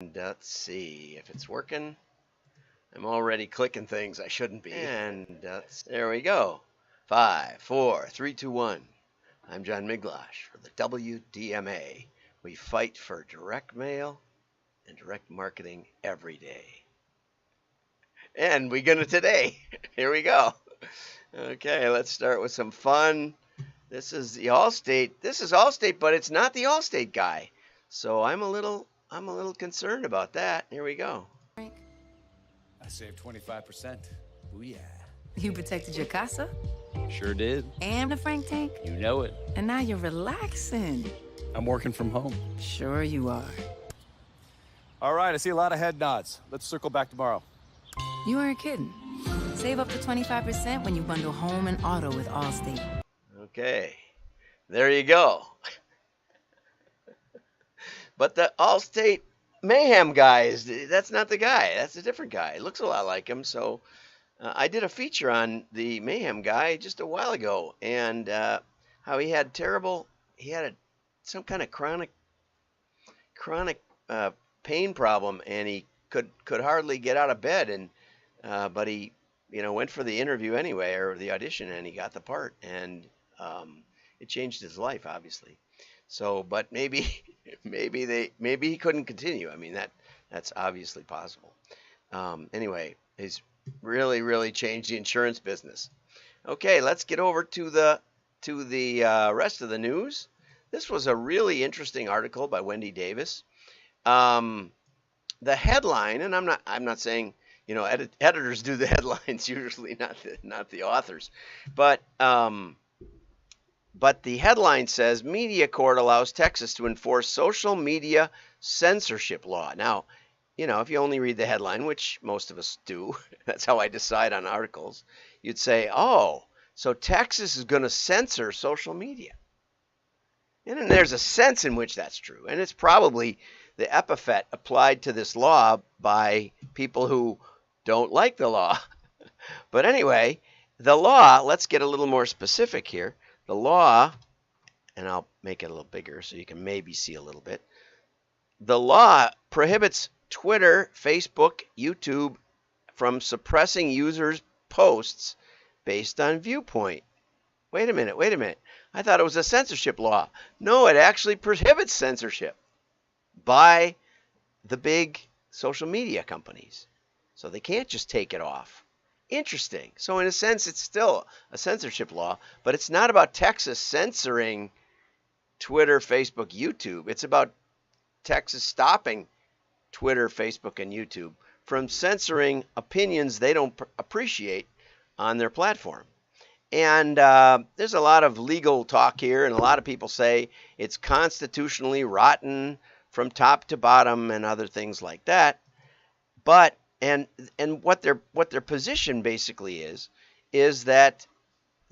Let's see if it's working. I'm already clicking things I shouldn't be. And there we go. 5, 4, 3, 2, 1. I'm John Miglash for the WDMA. We fight for direct mail and direct marketing every day. And we're gonna today. Here we go. Okay, let's start with some fun. This is the Allstate. This is Allstate, but it's not the Allstate guy. So I'm a little concerned about that. Here we go. I saved 25%. Ooh, yeah. You protected your casa? Sure did. And the Frank tank? You know it. And now you're relaxing. I'm working from home. Sure you are. All right, I see a lot of head nods. Let's circle back tomorrow. You aren't kidding. Save up to 25% when you bundle home and auto with Allstate. Okay, there you go. But the Allstate Mayhem guy, that's not the guy. That's a different guy. It looks a lot like him. So I did a feature on the Mayhem guy just a while ago, and how he had some kind of chronic pain problem, and he could hardly get out of bed, and but he went for the interview anyway, or the audition, and he got the part, and it changed his life, obviously. So, but maybe he couldn't continue. I mean, that's obviously possible. Anyway, he's really changed the insurance business. Okay, let's get over to the rest of the news. This was a really interesting article by Wendy Davis. The headline, and I'm not saying editors do the headlines usually, not the authors, but the headline says, Media Court allows Texas to enforce social media censorship law. Now, if you only read the headline, which most of us do, that's how I decide on articles, you'd say, oh, so Texas is going to censor social media. And then there's a sense in which that's true. And it's probably the epithet applied to this law by people who don't like the law. But anyway, the law, let's get a little more specific here. The law, and I'll make it a little bigger so you can maybe see a little bit. The law prohibits Twitter, Facebook, YouTube from suppressing users' posts based on viewpoint. Wait a minute. I thought it was a censorship law. No, it actually prohibits censorship by the big social media companies. So they can't just take it off. Interesting. So in a sense, it's still a censorship law, but it's not about Texas censoring Twitter, Facebook, YouTube. It's about Texas stopping Twitter, Facebook, and YouTube from censoring opinions they don't appreciate on their platform. And there's a lot of legal talk here, and a lot of people say it's constitutionally rotten from top to bottom and other things like that. But and what their position basically is that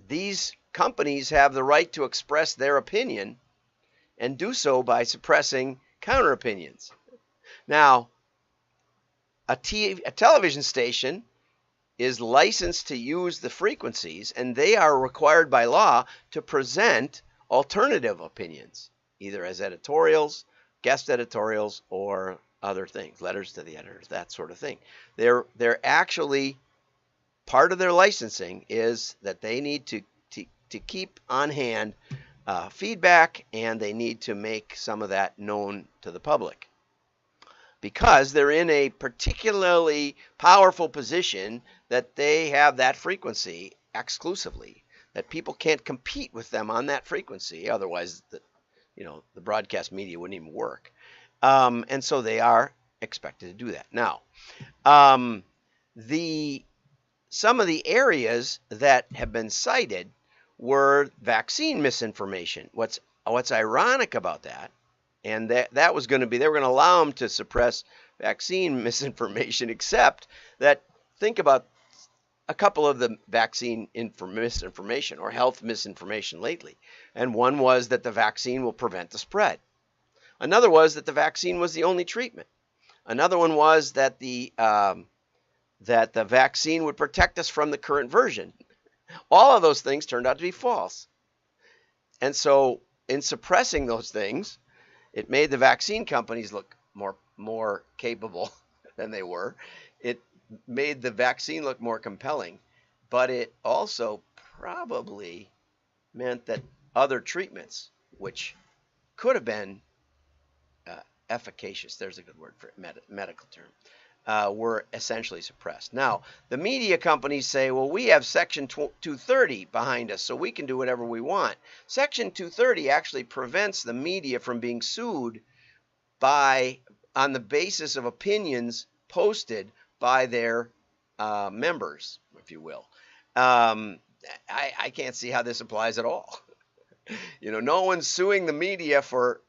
these companies have the right to express their opinion and do so by suppressing counter opinions. Now, a television station is licensed to use the frequencies, and they are required by law to present alternative opinions, either as editorials, guest editorials, or other things, letters to the editors, that sort of thing. They're actually, part of their licensing is that they need to keep on hand feedback, and they need to make some of that known to the public, because they're in a particularly powerful position that they have that frequency exclusively, that people can't compete with them on that frequency. Otherwise, the broadcast media wouldn't even work. And so they are expected to do that. Now, some of the areas that have been cited were vaccine misinformation. What's ironic about that, and that was going to be, they were going to allow them to suppress vaccine misinformation, except that, think about a couple of the vaccine misinformation or health misinformation lately. And one was that the vaccine will prevent the spread. Another was that the vaccine was the only treatment. Another one was that the vaccine would protect us from the current version. All of those things turned out to be false. And so in suppressing those things, it made the vaccine companies look more more capable than they were. It made the vaccine look more compelling, but it also probably meant that other treatments, which could have been efficacious, there's a good word for it, medical term, were essentially suppressed. Now, the media companies say, well, we have Section 230 behind us, so we can do whatever we want. Section 230 actually prevents the media from being sued on the basis of opinions posted by their members, if you will. I can't see how this applies at all. No one's suing the media for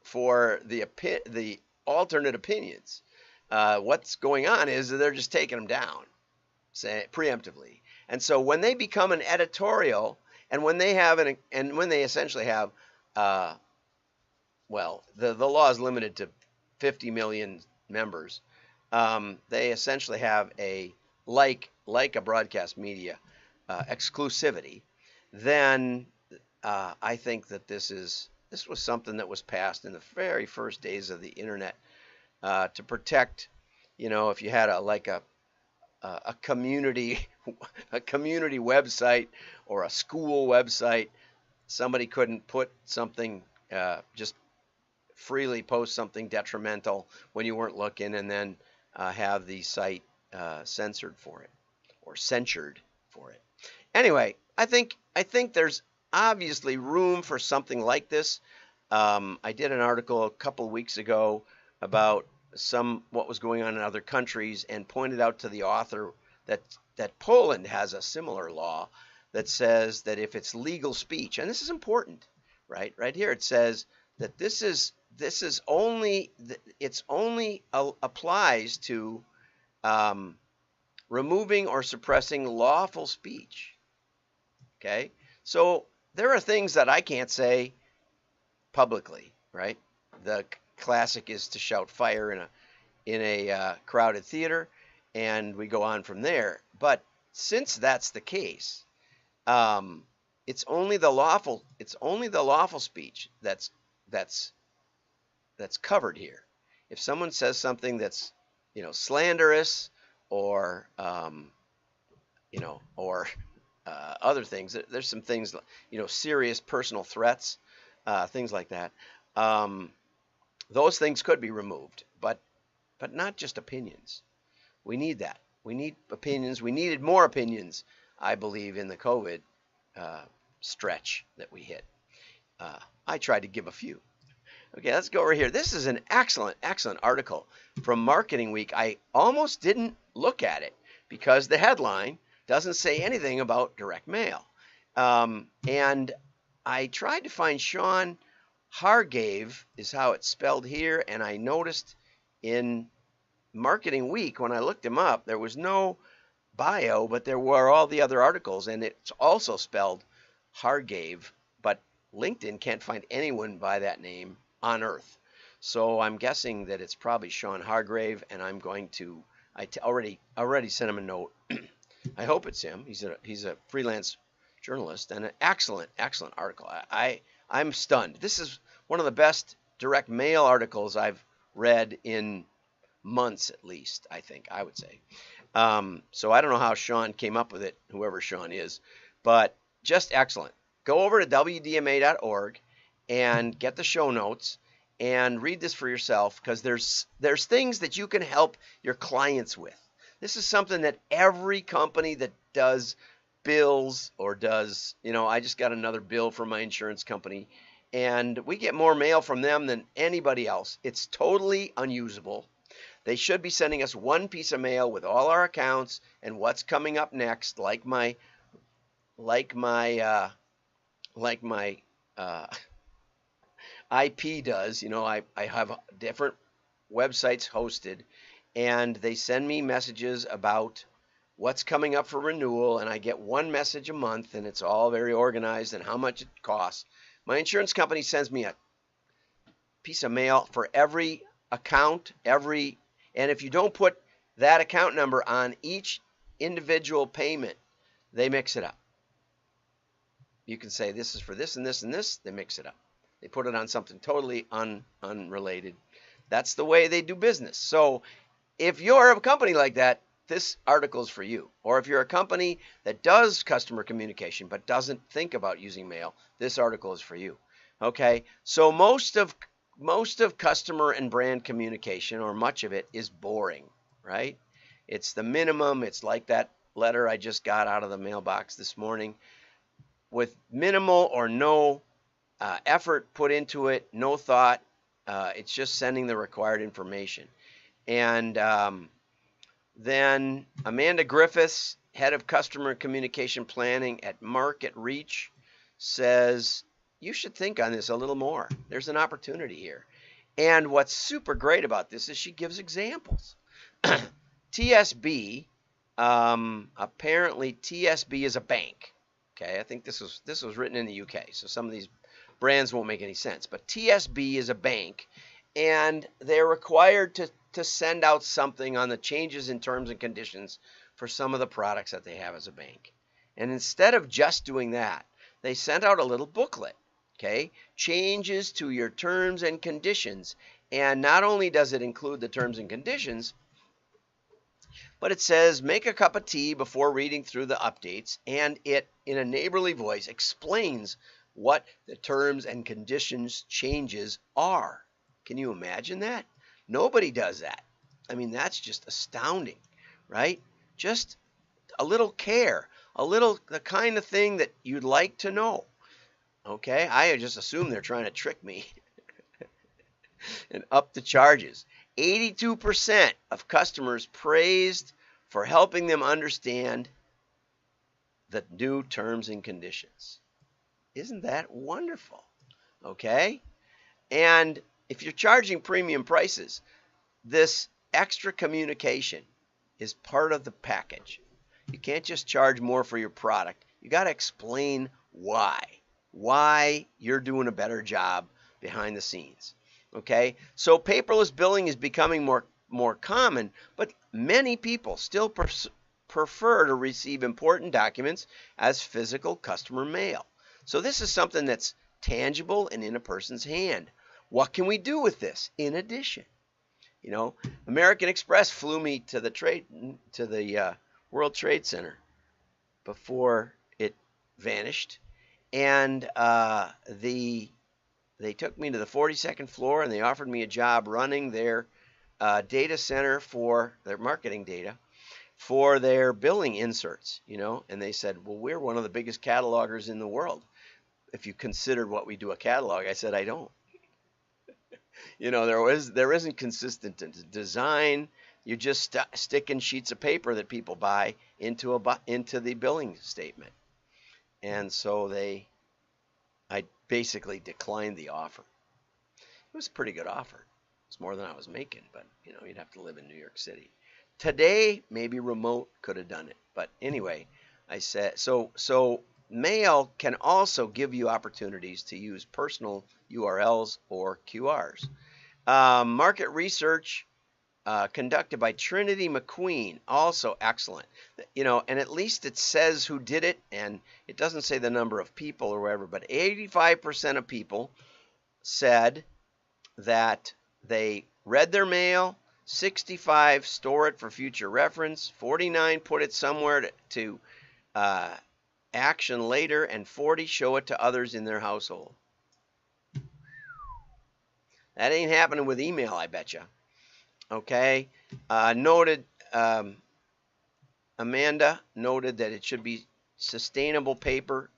the alternate opinions. What's going on is that they're just taking them down, say preemptively. And so when they become an editorial, and when they essentially have, well, the law is limited to 50 million members. They essentially have a like a broadcast media exclusivity. Then I think that this was something that was passed in the very first days of the internet. To protect, if you had a community website or a school website, somebody couldn't put something, just freely post something detrimental when you weren't looking, and then have the site censored for it or censured for it. Anyway, I think there's obviously room for something like this. I did an article a couple of weeks ago about what was going on in other countries, and pointed out to the author that Poland has a similar law that says that if it's legal speech, and this is important, right here it says that this only applies to removing or suppressing lawful speech. Okay, so there are things that I can't say publicly, right? The classic is to shout fire in a crowded theater, and we go on from there. But since that's the case, it's only the lawful speech that's covered here. If someone says something that's slanderous or other things, there's some things, serious personal threats, things like that. Those things could be removed, but not just opinions. We need that. We need opinions. We needed more opinions, I believe, in the COVID stretch that we hit. I tried to give a few. Okay, let's go over here. This is an excellent article from Marketing Week. I almost didn't look at it because the headline doesn't say anything about direct mail. And I tried to find Sean Hargrave is how it's spelled here, and I noticed in Marketing Week when I looked him up, there was no bio, but there were all the other articles, and it's also spelled Hargrave, but LinkedIn can't find anyone by that name on earth. So I'm guessing that it's probably Sean Hargrave, and I'm going to already sent him a note. I hope it's him. He's a freelance journalist, and an excellent article. I'm stunned. This is one of the best direct mail articles I've read in months, at least, I would say. So I don't know how Sean came up with it, whoever Sean is, but just excellent. Go over to wdma.org and get the show notes and read this for yourself, because there's things that you can help your clients with. This is something that every company that does bills or does, I just got another bill from my insurance company, and we get more mail from them than anybody else. It's totally unusable. They should be sending us one piece of mail with all our accounts and what's coming up next, like my IP does. I have different websites hosted, and they send me messages about what's coming up for renewal, and I get one message a month, and it's all very organized and how much it costs. My insurance company sends me a piece of mail for every account, and if you don't put that account number on each individual payment, they mix it up. You can say this is for this and this and this, they mix it up. They put it on something totally unrelated. That's the way they do business. So if you're a company like that, this article is for you. Or if you're a company that does customer communication but doesn't think about using mail, this article is for you. Okay? So most of customer and brand communication, or much of it, is boring, right? It's the minimum. It's like that letter I just got out of the mailbox this morning, with minimal or no effort put into it, no thought. It's just sending the required information. And then Amanda Griffiths, head of customer communication planning at Market Reach, says you should think on this a little more. There's an opportunity here. And what's super great about this is she gives examples. TSB, apparently TSB is a bank. Okay, I think this was written in the UK, so some of these brands won't make any sense. But TSB is a bank, and they're required to send out something on the changes in terms and conditions for some of the products that they have as a bank. And instead of just doing that, they sent out a little booklet, okay? Changes to your terms and conditions. And not only does it include the terms and conditions, but it says, make a cup of tea before reading through the updates, and it, in a neighborly voice, explains what the terms and conditions changes are. Can you imagine that? Nobody does that. I mean, that's just astounding, right? Just a little care, the kind of thing that you'd like to know. Okay, I just assume they're trying to trick me and up the charges. 82% of customers praised for helping them understand the new terms and conditions. Isn't that wonderful? Okay, and if you're charging premium prices, this extra communication is part of the package. You can't just charge more for your product. You got to explain why you're doing a better job behind the scenes. Okay, so paperless billing is becoming more common, but many people still prefer to receive important documents as physical customer mail. So this is something that's tangible and in a person's hand. What can we do with this in addition? You know, American Express flew me to the World Trade Center before it vanished, and they took me to the 42nd floor, and they offered me a job running their data center for their marketing data for their billing inserts, you know, and they said, well, we're one of the biggest catalogers in the world. If you considered what we do a catalog, I said, I don't. You know, there isn't consistent design. You're just sticking sheets of paper that people buy into the billing statement. And so I basically declined the offer. It was a pretty good offer. It's more than I was making, but you know, you'd have to live in New York City. Today, maybe remote could have done it. But anyway, I said, so mail can also give you opportunities to use personal URLs or QRs. Market research conducted by Trinity McQueen, also excellent. You know, and at least it says who did it, and it doesn't say the number of people or whatever, but 85% of people said that they read their mail, 65 store it for future reference, 49 put it somewhere to action later, and 40 show it to others in their household. That ain't happening with email, I bet you. Okay, Amanda noted that it should be sustainable paper.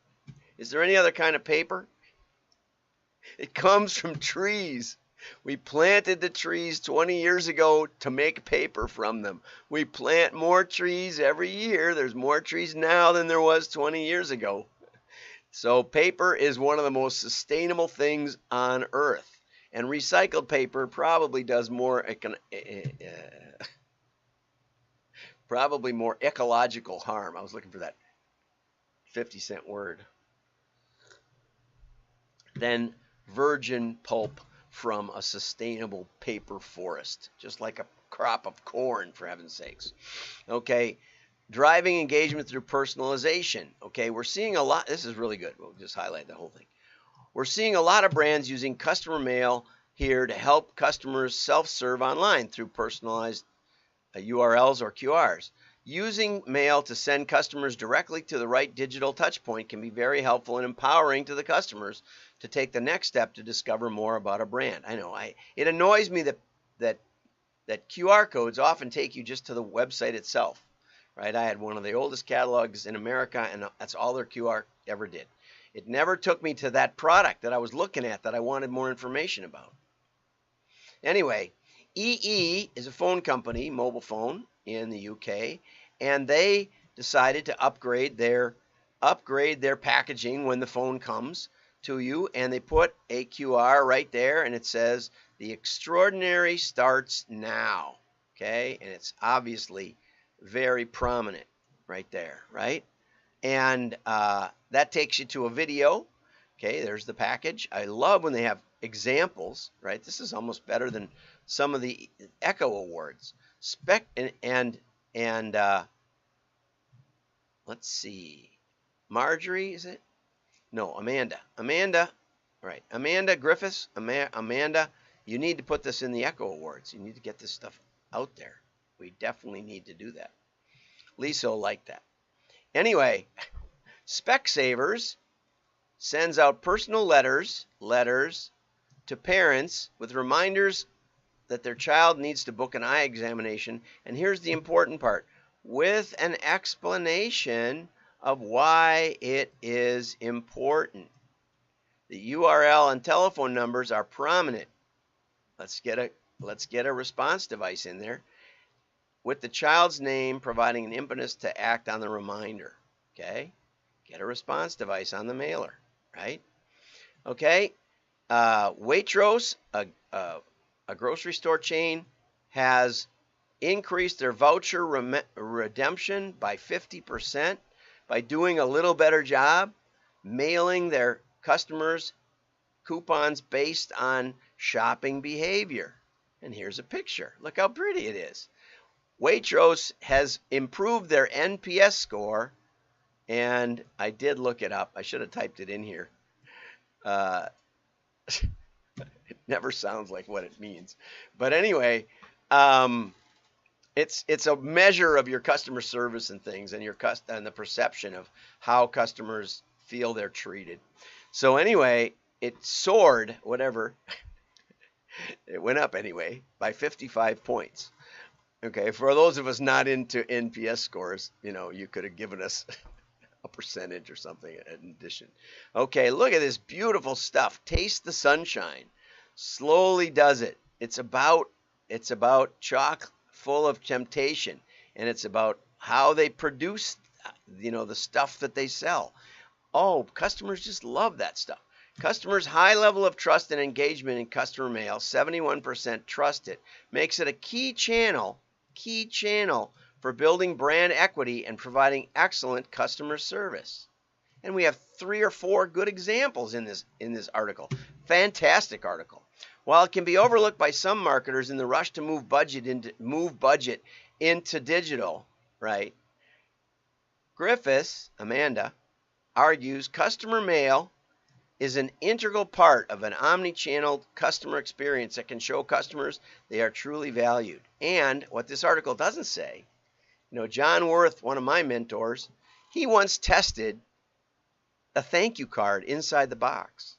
Is there any other kind of paper? It comes from trees. We planted the trees 20 years ago to make paper from them. We plant more trees every year. There's more trees now than there was 20 years ago. So paper is one of the most sustainable things on earth. And recycled paper probably does more ecological harm. I was looking for that 50-cent word. Than virgin pulp from a sustainable paper forest, just like a crop of corn, for heaven's sakes. Okay, driving engagement through personalization. Okay, we're seeing a lot. This is really good. We'll just highlight the whole thing. We're seeing a lot of brands using customer mail here to help customers self-serve online through personalized URLs or QRs. Using mail to send customers directly to the right digital touchpoint can be very helpful and empowering to the customers to take the next step to discover more about a brand. I know it annoys me that QR codes often take you just to the website itself, right? I had one of the oldest catalogs in America, and that's all their QR ever did. It never took me to that product that I was looking at that I wanted more information about. Anyway, EE is a phone company, mobile phone in the UK, and they decided to upgrade their packaging when the phone comes to you, and they put a QR right there, and it says the extraordinary starts now. Okay, and it's obviously very prominent right there, right? And that takes you to a video. Okay, there's the package. I love when they have examples, right? This is almost better than some of the Echo Awards. Let's see, Marjorie, is it? No, Amanda, right? Amanda Griffiths, Amanda, you need to put this in the Echo Awards. You need to get this stuff out there. We definitely need to do that. Lisa will like that. Anyway, Specsavers sends out personal letters to parents with reminders that their child needs to book an eye examination. And here's the important part, with an explanation of why it is important. The URL and telephone numbers are prominent. Let's get a response device in there with the child's name providing an impetus to act on the reminder. Okay, get a response device on the mailer, right? Okay, Waitrose, a grocery store chain, has increased their voucher redemption by 50% by doing a little better job mailing their customers coupons based on shopping behavior. And here's a picture. Look how pretty it is. Waitrose has improved their NPS score, and I did look it up. I should have typed it in here. It never sounds like what it means. But anyway, it's a measure of your customer service and things, and and the perception of how customers feel they're treated. So anyway, it soared, whatever. It went up anyway by 55 points. Okay, for those of us not into NPS scores, you could have given us a percentage or something in addition. Okay, look at this beautiful stuff. Taste the sunshine. Slowly does it. It's about chock full of temptation, and it's about how they produce, the stuff that they sell. Oh, customers just love that stuff. Customers' high level of trust and engagement in customer mail, 71% trust it, makes it a key channel for building brand equity and providing excellent customer service. And we have 3 or 4 good examples in this article. Fantastic article. While it can be overlooked by some marketers in the rush to move budget into digital, right? Griffiths, Amanda, argues customer mail is an integral part of an omni-channel customer experience that can show customers they are truly valued. And what this article doesn't say, John Worth, one of my mentors, he once tested a thank you card inside the box.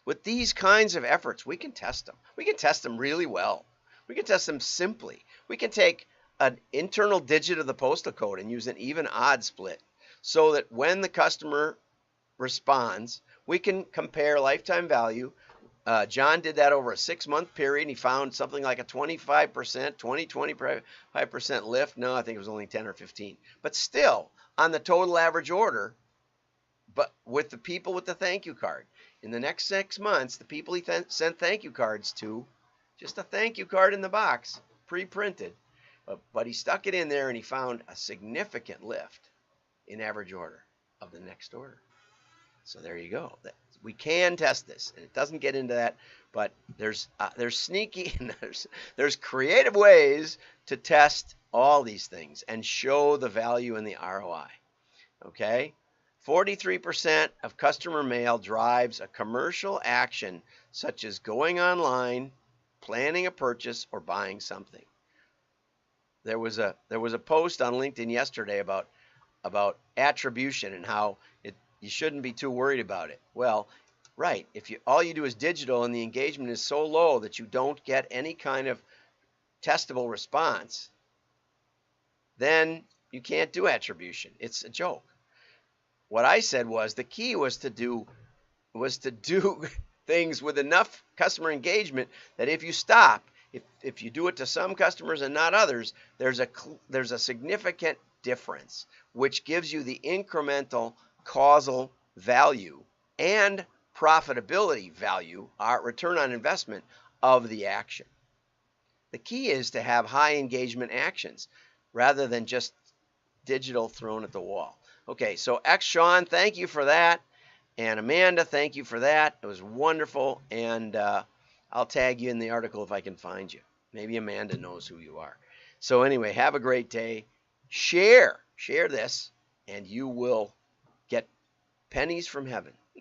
With these kinds of efforts, we can test them. We can test them really well. We can test them simply. We can take an internal digit of the postal code and use an even odd split so that when the customer responds, we can compare lifetime value. John did that over a 6-month period, and he found something like a 25% lift. No, I think it was only 10 or 15. But still, on the total average order, but with the people with the thank you card. In the next 6 months, the people he sent thank you cards to, just a thank you card in the box, pre-printed, but he stuck it in there, and he found a significant lift in average order of the next order. So there you go. We can test this, and it doesn't get into that, but there's sneaky and there's creative ways to test all these things and show the value and the ROI. Okay, 43% of customer mail drives a commercial action such as going online, planning a purchase, or buying something. There was a post on LinkedIn yesterday about attribution and how you shouldn't be too worried about it. Well, right, if all you do is digital and the engagement is so low that you don't get any kind of testable response, then you can't do attribution. It's a joke. What I said was the key was to do things with enough customer engagement that if you stop, if you do it to some customers and not others, there's a significant difference, which gives you the incremental causal value and profitability value, our return on investment of the action. The key is to have high engagement actions rather than just digital thrown at the wall. Okay, so Sean, thank you for that. And Amanda, thank you for that. It was wonderful. And I'll tag you in the article if I can find you. Maybe Amanda knows who you are. So anyway, have a great day. Share this, and you will get pennies from heaven.